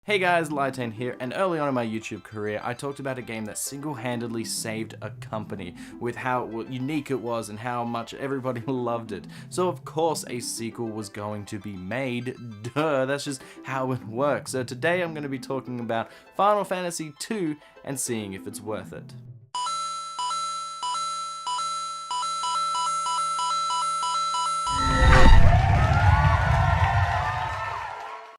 Hey guys, Lytane here, and early on in my YouTube career, I talked about a game that single-handedly saved a company, with how unique it was and how much everybody loved it. So of course a sequel was going to be made, duh, that's just how it works. So today I'm going to be talking about Final Fantasy II and seeing if it's worth it.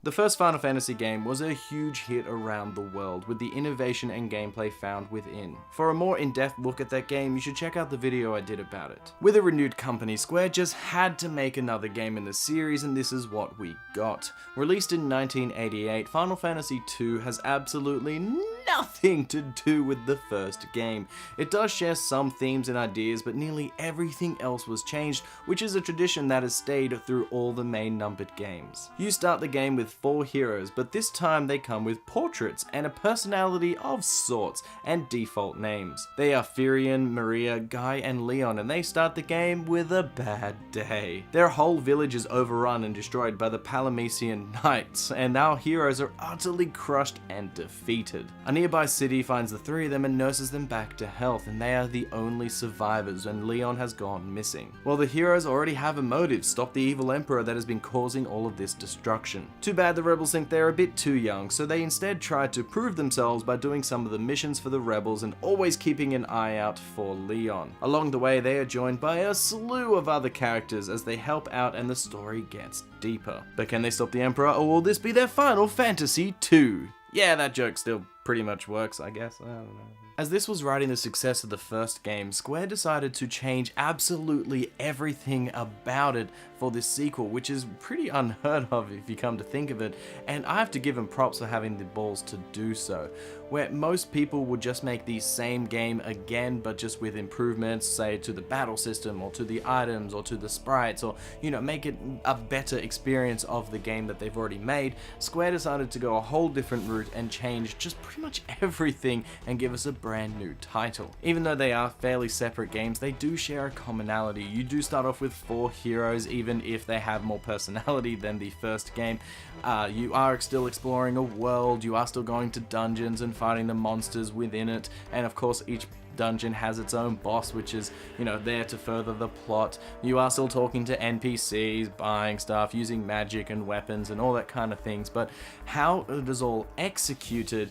The first Final Fantasy game was a huge hit around the world, with the innovation and gameplay found within. For a more in-depth look at that game, you should check out the video I did about it. With a renewed company, Square just had to make another game in the series, and this is what we got. Released in 1988, Final Fantasy II has absolutely nothing to do with the first game. It does share some themes and ideas, but nearly everything else was changed, which is a tradition that has stayed through all the main numbered games. You start the game with 4 heroes, but this time they come with portraits and a personality of sorts and default names. They are Firion, Maria, Guy, and Leon, and they start the game with a bad day. Their whole village is overrun and destroyed by the Palamecian Knights, and our heroes are utterly crushed and defeated. A nearby city finds the 3 of them and nurses them back to health, and they are the only survivors when Leon has gone missing. Well, the heroes already have a motive: stop the evil emperor that has been causing all of this destruction. Too bad the rebels think they're a bit too young, so they instead try to prove themselves by doing some of the missions for the rebels and always keeping an eye out for Leon. Along the way, they are joined by a slew of other characters as they help out and the story gets deeper. But can they stop the emperor, or will this be their Final Fantasy II? Yeah, that joke still pretty much works, I guess. I don't know. As this was riding the success of the first game, Square decided to change absolutely everything about it for this sequel, which is pretty unheard of if you come to think of it, and I have to give them props for having the balls to do so. Where most people would just make the same game again, but just with improvements, say to the battle system, or to the items, or to the sprites, or, you know, make it a better experience of the game that they've already made, Square decided to go a whole different route and change just pretty much everything and give us a brand new title. Even though they are fairly separate games, they do share a commonality. You do start off with 4 heroes, even if they have more personality than the first game. You are still exploring a world, you are still going to dungeons and fighting the monsters within it, and of course each dungeon has its own boss, which is, you know, there to further the plot. You are still talking to NPCs, buying stuff, using magic and weapons and all that kind of things, but how it is all executed,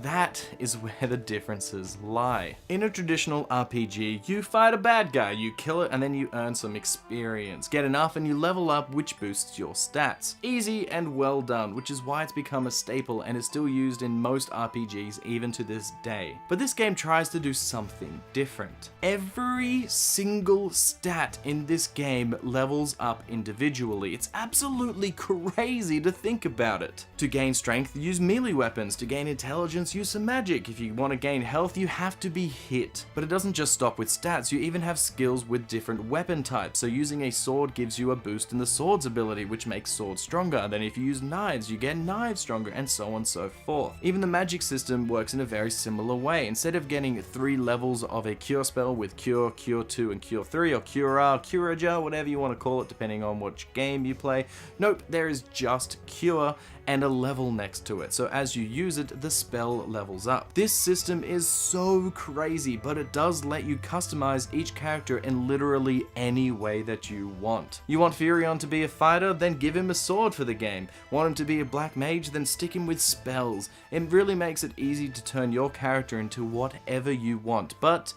that is where the differences lie. In a traditional RPG, you fight a bad guy, you kill it, and then you earn some experience. Get enough and you level up, which boosts your stats. Easy and well done, which is why it's become a staple and is still used in most RPGs even to this day. But this game tries to do something different. Every single stat in this game levels up individually. It's absolutely crazy to think about it. To gain strength, use melee weapons. To gain intelligence, use some magic. If you want to gain health, you have to be hit. But it doesn't just stop with stats, you even have skills with different weapon types. So using a sword gives you a boost in the sword's ability, which makes swords stronger. Then if you use knives, you get knives stronger, and so on and so forth. Even the magic system works in a very similar way. Instead of getting 3 levels of a cure spell with Cure, Cure 2, and Cure 3, or Cura, Curaja, whatever you want to call it, depending on which game you play, nope, there is just Cure and a level next to it, so as you use it, the spell levels up. This system is so crazy, but it does let you customize each character in literally any way that you want. You want Firion to be a fighter? Then give him a sword for the game. Want him to be a black mage? Then stick him with spells. It really makes it easy to turn your character into whatever you want, but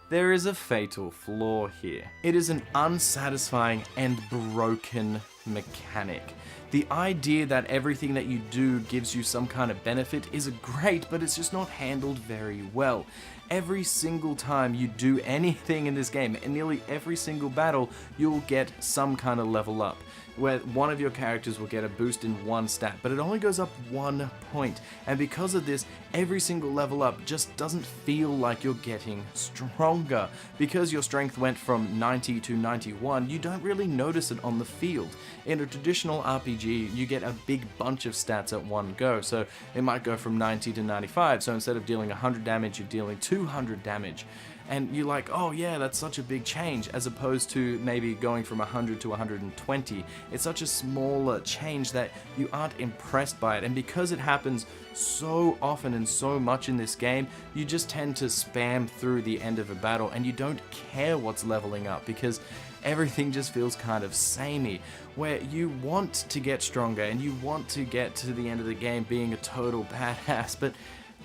there is a fatal flaw here. It is an unsatisfying and broken mechanic. The idea that everything that you do gives you some kind of benefit is great, but it's just not handled very well. Every single time you do anything in this game, in nearly every single battle, you'll get some kind of level up, where one of your characters will get a boost in 1 stat, but it only goes up 1 point, and because of this, every single level up just doesn't feel like you're getting stronger. Because your strength went from 90 to 91, you don't really notice it on the field. In a traditional RPG, you get a big bunch of stats at one go, so it might go from 90 to 95, so instead of dealing 100 damage, you're dealing 200 damage. and you're like, oh yeah, that's such a big change, as opposed to maybe going from 100 to 120. It's such a smaller change that you aren't impressed by it, and because it happens so often and so much in this game, you just tend to spam through the end of a battle and you don't care what's leveling up because everything just feels kind of samey, where you want to get stronger and you want to get to the end of the game being a total badass, but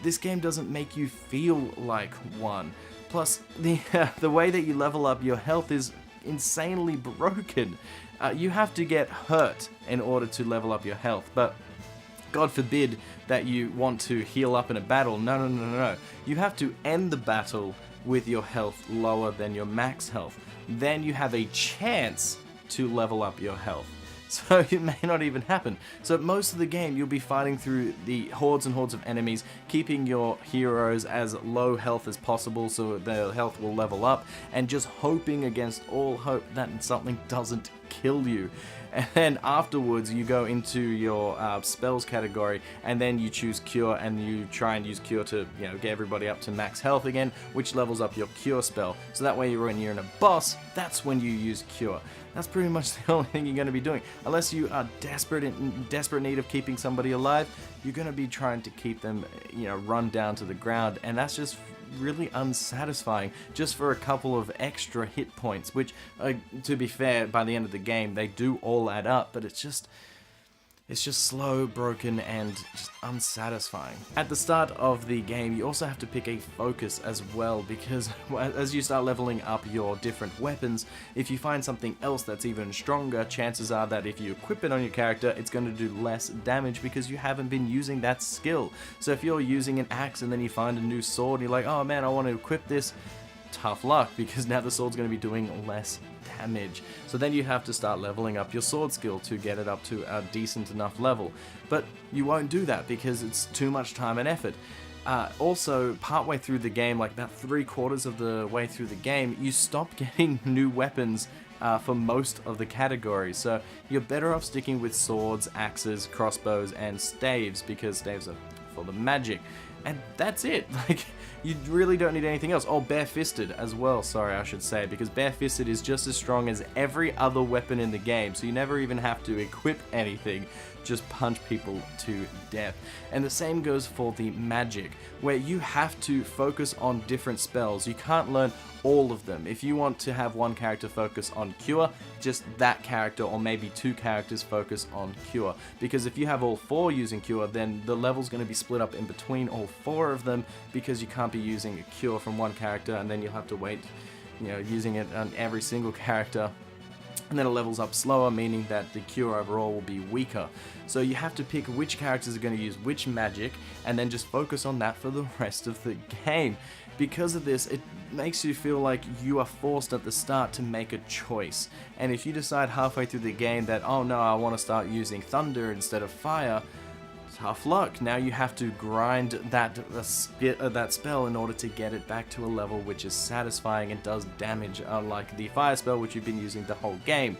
this game doesn't make you feel like one. Plus, the way that you level up your health is insanely broken. You have to get hurt in order to level up your health, but God forbid that you want to heal up in a battle. No. You have to end the battle with your health lower than your max health. Then you have a chance to level up your health. So it may not even happen. So most of the game you'll be fighting through the hordes and hordes of enemies, keeping your heroes as low health as possible so their health will level up, and just hoping against all hope that something doesn't kill you. And then afterwards you go into your spells category, and then you choose Cure, and you try and use Cure to, you know, get everybody up to max health again, which levels up your Cure spell. So that way when you're in a boss, that's when you use Cure. That's pretty much the only thing you're going to be doing. Unless you are in desperate need of keeping somebody alive, you're going to be trying to keep them, you know, run down to the ground, and that's just really unsatisfying just for a couple of extra hit points, which, to be fair, by the end of the game they do all add up, but it's just slow, broken, and just unsatisfying. At the start of the game, you also have to pick a focus as well, because as you start leveling up your different weapons, if you find something else that's even stronger, chances are that if you equip it on your character, it's going to do less damage because you haven't been using that skill. So if you're using an axe and then you find a new sword, and you're like, oh man, I want to equip this, tough luck, because now the sword's going to be doing less damage. So then you have to start leveling up your sword skill to get it up to a decent enough level. But you won't do that because it's too much time and effort. Also, partway through the game, like about 3/4 of the way through the game, you stop getting new weapons for most of the categories. So you're better off sticking with swords, axes, crossbows, and staves, because staves are for the magic. And that's it. Like, you really don't need anything else. Oh, bare-fisted as well, sorry, I should say, because bare-fisted is just as strong as every other weapon in the game, so you never even have to equip anything, just punch people to death. And the same goes for the magic, where you have to focus on different spells. You can't learn all of them. If you want to have one character focus on Cure, just that character, or maybe 2 characters focus on Cure. Because if you have all 4 using Cure, then the level's going to be split up in between all 4 of them, because you can't be using a Cure from one character and then you'll have to wait, you know, using it on every single character. And then it levels up slower, meaning that the Cure overall will be weaker. So you have to pick which characters are going to use which magic, and then just focus on that for the rest of the game. Because of this, it makes you feel like you are forced at the start to make a choice. And if you decide halfway through the game that, oh no, I want to start using thunder instead of fire, tough luck. Now you have to grind that spell in order to get it back to a level which is satisfying and does damage, unlike the fire spell which you've been using the whole game.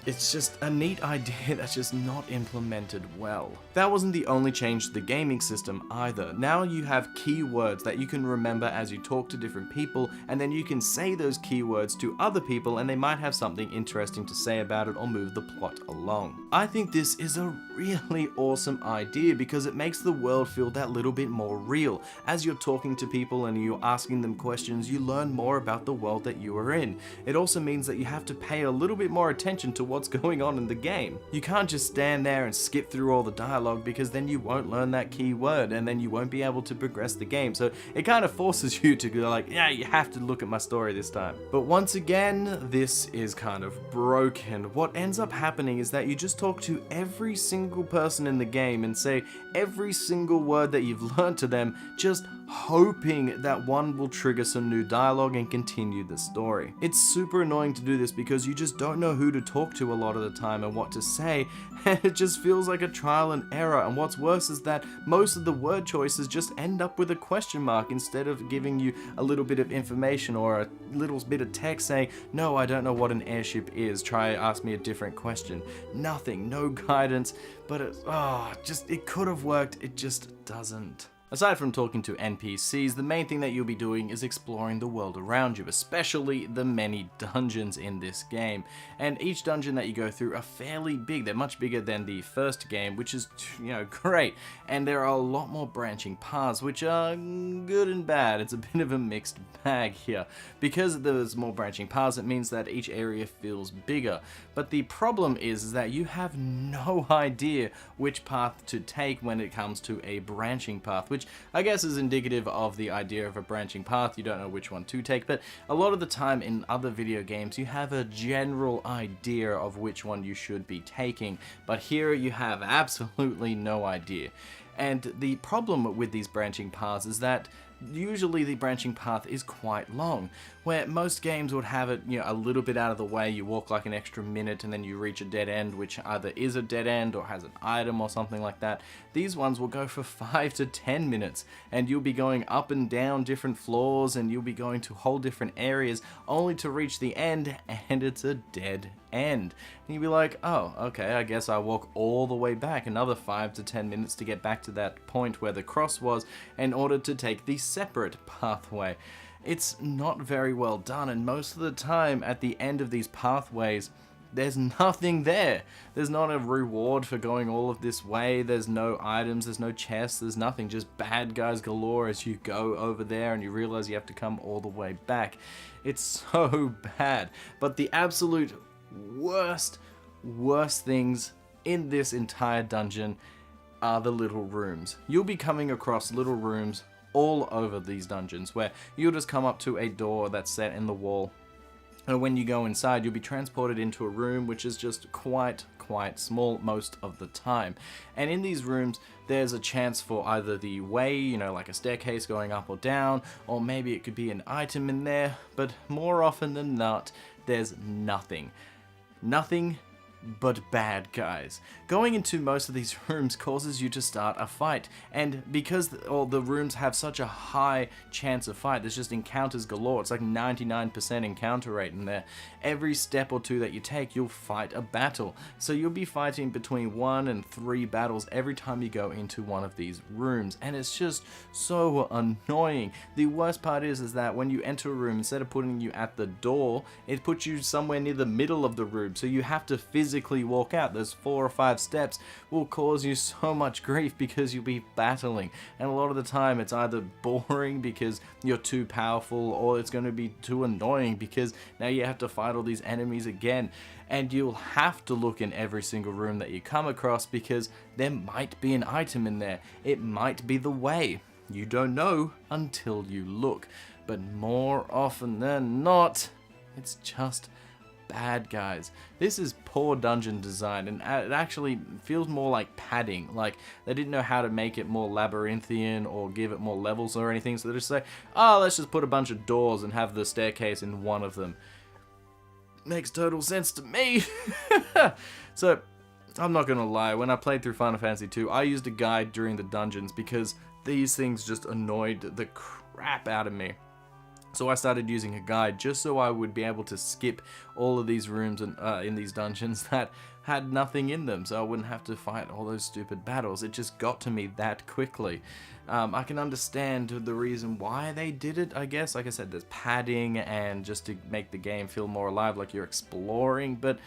It's just a neat idea that's just not implemented well. That wasn't the only change to the gaming system either. Now you have keywords that you can remember as you talk to different people, and then you can say those keywords to other people and they might have something interesting to say about it or move the plot along. I think this is a really awesome idea because it makes the world feel that little bit more real. As you're talking to people and you're asking them questions, you learn more about the world that you are in. It also means that you have to pay a little bit more attention to what's going on in the game. You can't just stand there and skip through all the dialogue, because then you won't learn that key word and then you won't be able to progress the game. So it kind of forces you to go like, yeah, you have to look at my story this time. But once again, this is kind of broken. What ends up happening is that you just talk to every single person in the game and say every single word that you've learned to them, just hoping that one will trigger some new dialogue and continue the story. It's super annoying to do this because you just don't know who to talk to a lot of the time and what to say, and it just feels like a trial and error. And what's worse is that most of the word choices just end up with a question mark instead of giving you a little bit of information or a little bit of text saying, no, I don't know what an airship is, try ask me a different question. Nothing, no guidance, but it could have worked, it just doesn't. Aside from talking to NPCs, the main thing that you'll be doing is exploring the world around you, especially the many dungeons in this game. And each dungeon that you go through are fairly big. They're much bigger than the first game, which is, great. And there are a lot more branching paths, which are good and bad. It's a bit of a mixed bag here. Because there's more branching paths, it means that each area feels bigger. But the problem is that you have no idea which path to take when it comes to a branching path, which I guess is indicative of the idea of a branching path. You don't know which one to take, but a lot of the time in other video games you have a general idea of which one you should be taking, but here you have absolutely no idea. And the problem with these branching paths is that usually the branching path is quite long, where most games would have it, a little bit out of the way. You walk like an extra minute and then you reach a dead end, which either is a dead end or has an item or something like that. These ones will go for 5 to 10 minutes, and you'll be going up and down different floors, and you'll be going to whole different areas, only to reach the end, and it's a dead end. And you'll be like, oh, okay, I guess I walk all the way back another 5 to 10 minutes to get back to that point where the cross was in order to take the separate pathway. It's not very well done, and most of the time at the end of these pathways there's nothing there. There's not a reward for going all of this way. There's no items, there's no chests, there's nothing, just bad guys galore as you go over there and you realize you have to come all the way back. It's so bad. But the absolute worst things in this entire dungeon are the little rooms. You'll be coming across little rooms all over these dungeons where you'll just come up to a door that's set in the wall, and when you go inside you'll be transported into a room which is just quite small most of the time. And in these rooms there's a chance for either the way, like a staircase going up or down, or maybe it could be an item in there, but more often than not there's nothing but bad guys. Going into most of these rooms causes you to start a fight, and because all the rooms have such a high chance of fight, there's just encounters galore. It's like 99% encounter rate in there. Every step or two that you take, you'll fight a battle. So you'll be fighting between 1 and 3 battles every time you go into one of these rooms, and it's just so annoying. The worst part is that when you enter a room, instead of putting you at the door, it puts you somewhere near the middle of the room, so you have to physically walk out. Those 4 or 5 steps will cause you so much grief because you'll be battling, and a lot of the time it's either boring because you're too powerful, or it's going to be too annoying because now you have to fight all these enemies again. And you'll have to look in every single room that you come across because there might be an item in there. It might be the way. You don't know until you look, but more often than not it's just bad guys. This is poor dungeon design, and it actually feels more like padding. Like they didn't know how to make it more labyrinthian or give it more levels or anything, so they just say, oh, let's just put a bunch of doors and have the staircase in one of them. Makes total sense to me. So I'm not gonna lie, when I played through Final Fantasy II, I used a guide during the dungeons because these things just annoyed the crap out of me. So I started using a guide just so I would be able to skip all of these rooms and in these dungeons that had nothing in them, so I wouldn't have to fight all those stupid battles. It just got to me that quickly. I can understand the reason why they did it, I guess. Like I said, there's padding and just to make the game feel more alive, like you're exploring, but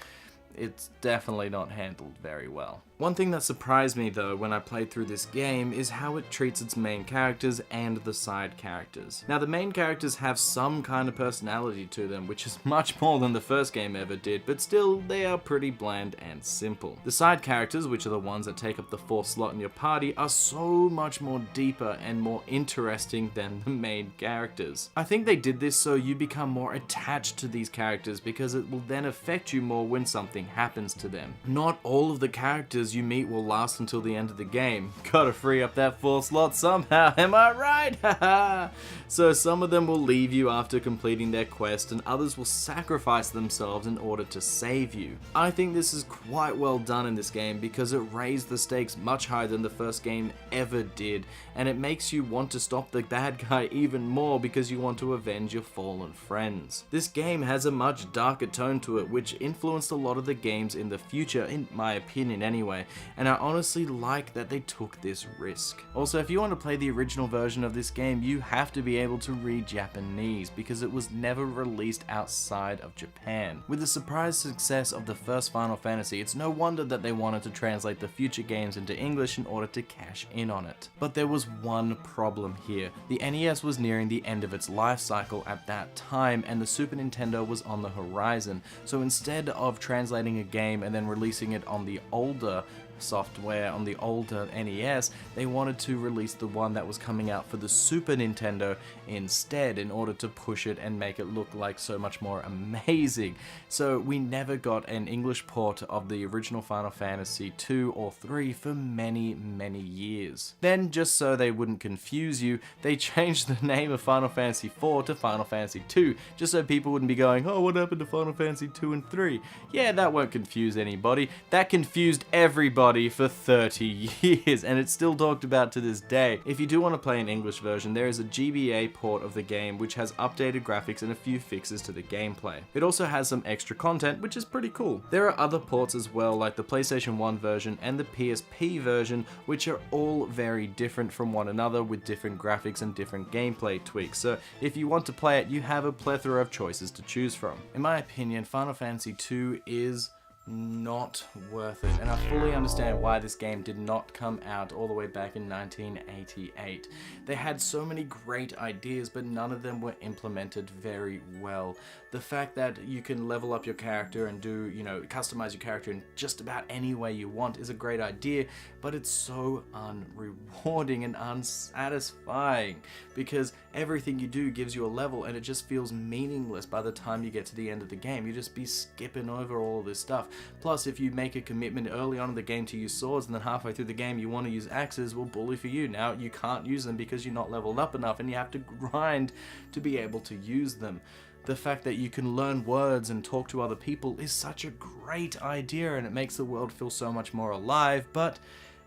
it's definitely not handled very well. One thing that surprised me though when I played through this game is how it treats its main characters and the side characters. Now the main characters have some kind of personality to them, which is much more than the first game ever did, but still they are pretty bland and simple. The side characters, which are the ones that take up the 4th slot in your party, are so much more deeper and more interesting than the main characters. I think they did this so you become more attached to these characters because it will then affect you more when something happens to them. Not all of the characters you meet will last until the end of the game. Gotta free up that 4th slot somehow, am I right? Haha! So some of them will leave you after completing their quest, and others will sacrifice themselves in order to save you. I think this is quite well done in this game because it raised the stakes much higher than the first game ever did, and it makes you want to stop the bad guy even more because you want to avenge your fallen friends. This game has a much darker tone to it, which influenced a lot of the games in the future, in my opinion anyway. anyway, and I honestly like that they took this risk. Also, if you want to play the original version of this game, you have to be able to read Japanese, because it was never released outside of Japan. With the surprise success of the first Final Fantasy, it's no wonder that they wanted to translate the future games into English in order to cash in on it. But there was one problem here. The NES was nearing the end of its life cycle at that time, and the Super Nintendo was on the horizon, so instead of translating a game and then releasing it on the older software on the older NES, they wanted to release the one that was coming out for the Super Nintendo instead, in order to push it and make it look like so much more amazing. So we never got an English port of the original Final Fantasy 2 or 3 for many years. Then, just so they wouldn't confuse you, they changed the name of Final Fantasy 4 to Final Fantasy 2, just so people wouldn't be going, oh, what happened to Final Fantasy 2 and 3? Yeah, that won't confuse anybody. That confused everybody for 30 years, and it's still talked about to this day. If you do want to play an English version, there is a GBA port of the game which has updated graphics and a few fixes to the gameplay. It also has some extra content, which is pretty cool. There are other ports as well, like the PlayStation 1 version and the PSP version, which are all very different from one another, with different graphics and different gameplay tweaks. So if you want to play it, you have a plethora of choices to choose from. In my opinion, Final Fantasy 2 is not worth it, and I fully understand why this game did not come out all the way back in 1988. They had so many great ideas, but none of them were implemented very well. The fact that you can level up your character and do, customize your character in just about any way you want is a great idea, but it's so unrewarding and unsatisfying, because everything you do gives you a level, and it just feels meaningless by the time you get to the end of the game. You just be skipping over all of this stuff. Plus, if you make a commitment early on in the game to use swords, and then halfway through the game you want to use axes, well, bully for you. Now you can't use them because you're not leveled up enough, and you have to grind to be able to use them. The fact that you can learn words and talk to other people is such a great idea, and it makes the world feel so much more alive, but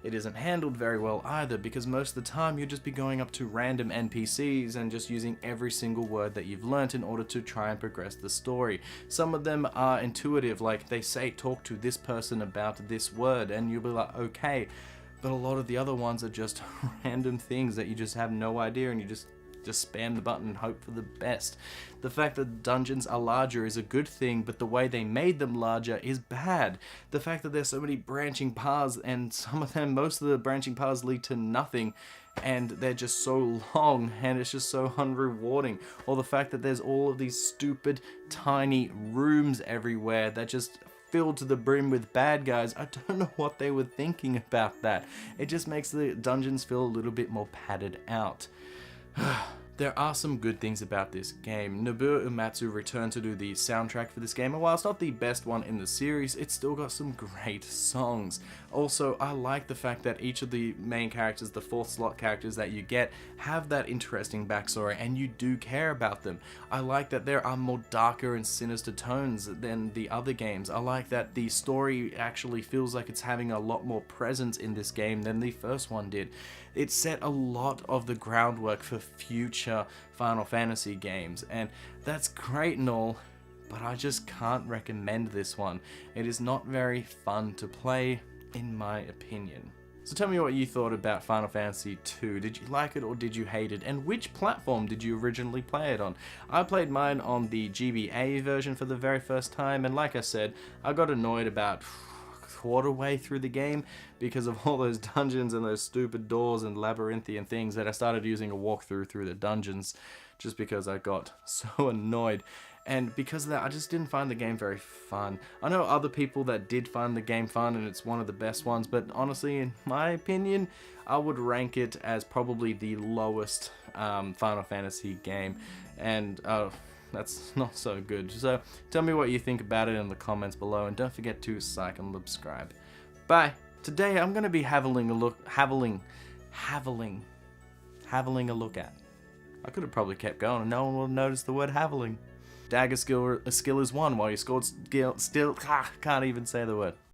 it isn't handled very well either, because most of the time you'll just be going up to random NPCs and just using every single word that you've learnt in order to try and progress the story. Some of them are intuitive, like they say talk to this person about this word, and you'll be like, okay, but a lot of the other ones are just random things that you just have no idea, and you just spam the button and hope for the best. The fact that dungeons are larger is a good thing, but the way they made them larger is bad. The fact that there's so many branching paths, and most of the branching paths lead to nothing, and they're just so long, and it's just so unrewarding. Or the fact that there's all of these stupid tiny rooms everywhere that just filled to the brim with bad guys. I don't know what they were thinking about that. It just makes the dungeons feel a little bit more padded out. There are some good things about this game. Nobuo Uematsu returned to do the soundtrack for this game, and while it's not the best one in the series, it's still got some great songs. Also, I like the fact that each of the main characters, the fourth slot characters that you get, have that interesting backstory, and you do care about them. I like that there are more darker and sinister tones than the other games. I like that the story actually feels like it's having a lot more presence in this game than the first one did. It set a lot of the groundwork for future Final Fantasy games, and that's great and all, but I just can't recommend this one. It is not very fun to play, in my opinion. So tell me what you thought about Final Fantasy 2. Did you like it or did you hate it? And which platform did you originally play it on? I played mine on the GBA version for the very first time, and like I said, I got annoyed about quarter way through the game because of all those dungeons and those stupid doors and labyrinthian things that I started using a walkthrough through the dungeons just because I got so annoyed. And because of that, I just didn't find the game very fun. I know other people that did find the game fun, and it's one of the best ones, but honestly, in my opinion, I would rank it as probably the lowest Final Fantasy game, and that's not so good. So tell me what you think about it in the comments below, and don't forget to like and subscribe. Bye! Today I'm going to be having a look at. I could have probably kept going and no one would have noticed the word haveling. Dagger skill is 1 while your sword skill still can't even say the word.